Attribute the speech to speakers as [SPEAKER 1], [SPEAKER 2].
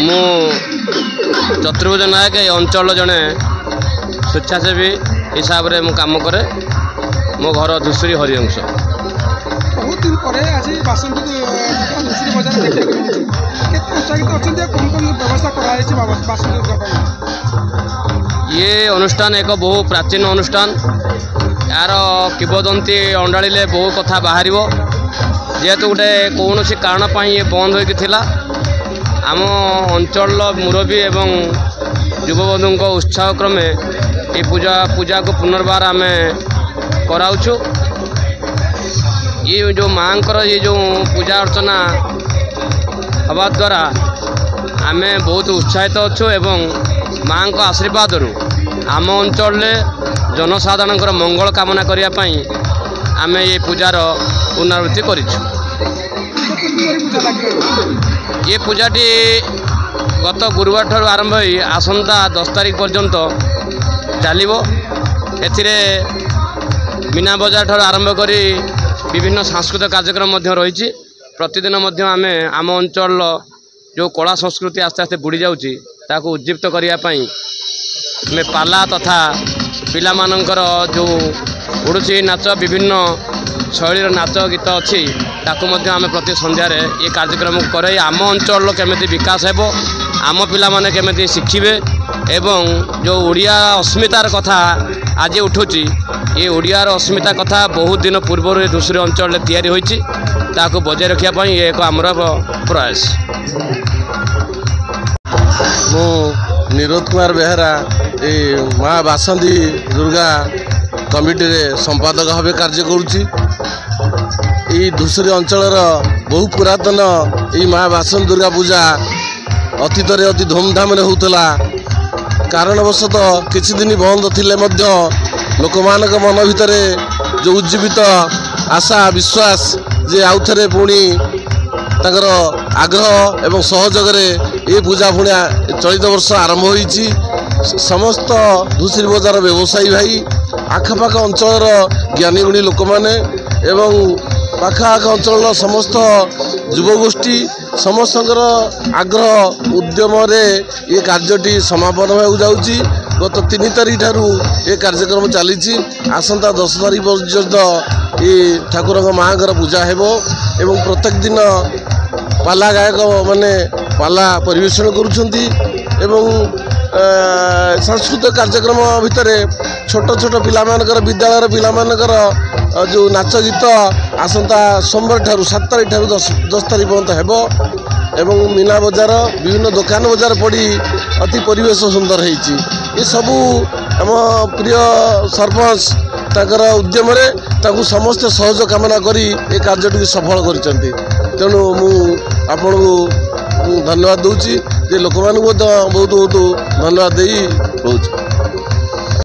[SPEAKER 1] मु चतुर्भुज नायक ये अंचल जड़े स्वेच्छासेवी हिसाब से काम करे। मो घर धुसुरी हरिवंश।
[SPEAKER 2] बहुत दिन पर आज बासंती धुसुरी बजार देखा उत्साहित अच्छा कौन कौन व्यवस्था कराई बासंती
[SPEAKER 1] ये अनुष्ठान एक बहु प्राचीन अनुष्ठान। यार किंवदंती अंडाड़े बहु कथा बाहर जेहेतु गोटे कौन कारण ये बंद होता आम अंचल मुरबी एवं युवबंधु उत्साह क्रमे ये पूजा को पुनर्बार आम कराउछु। ये जो माँ ये जो पूजा अर्चना हवा द्वारा आम बहुत उत्साहित अच्छु एवं माँ को आशीर्वाद आम अंचल जनसाधारण मंगल कामना करने आम ये पूजार पुनरावृत्ति करिछु। ये पूजाटी गत गुरुवार ठार आरंभ हो आसंता 10 तारीख पर्यंत चलो। एथिरे मीना बजार ठार आरंभ करी विभिन्न सांस्कृतिक कार्यक्रम रही। प्रतिदिन आम अंचल जो कला संस्कृति आस्ते आस्ते बुड़ी जाऊँगी ताकू उज्जीवित करने में पाला तथा पिला मानकर जो ओडुची नाच विभिन्न शैलीर नाच गीत अच्छी ताकू आम प्रति संध्यार ये कार्यक्रम करे। आम अंचल केमिति विकास हेबो, आम पिला माने केमिति शिखिबे एवं जो ओडिया अस्मितार कथा आज उठुची ये ओडियार अस्मिता कथा बहुत दिन पूर्व धुसुरी अंचल तैयारी होईची ताकू बजाय रखिया ये एक आमर प्रयास।
[SPEAKER 3] मु निरोध कुमार बेहरा ये माँ बासंती दुर्गा कमिटी रे संपादक भाव कार्य करुच्ची। धुसुरी अंचल बहु पुरातन ये माँ बासंती दुर्गा पूजा अतीत अति धूमधाम होता कारणवशतः किछि दिन बंद थिले मध्य लोक मन भितर जो उज्जीवित आशा विश्वास जे आउ थे पुणी ताकर आग्रह एवं सहयोग ये पूजा पुणी चलित वर्ष आरंभ होईची। समस्त धुसुरी बजार व्यवसायी भाई आखपाख अंचल ज्ञानी गुणी लोक मैंने एवं पाखापाख अंचल समस्त युवगोष्ठी समस्त आग्रह उद्यम ये कार्यटी समापन हो जाऊँगी। गत 3 तारीख ठारू ये कार्यक्रम चली आसंता 10 तारीख पर्यंत ये ठाकुर माँ पूजा हेबो एवं प्रत्येक दिन पाला गायक माने पाला परिवेषण करुछंती एवं सांस्कृतिक कार्यक्रम भितर छोट छोट पिलामानकर विद्यालय पिलामानकर जो नाच गीत आसंता सोमवार ठारू 7 तारीख ठारू 10 तारीख पर्यंत हेबो एवं मीना बजार विभिन्न दुकान बजार पड़ी अति परिवेश सुंदर होईची। ये सबू आम प्रिय सरपंच ताकर उद्यम ताकू समस्त सहयोग कामना करी ये कार्यटी सफल करिसेंती। तेणु मु आपण धन्यवाद दूची जे लोक बहुत बहुत धन्यवाद दे।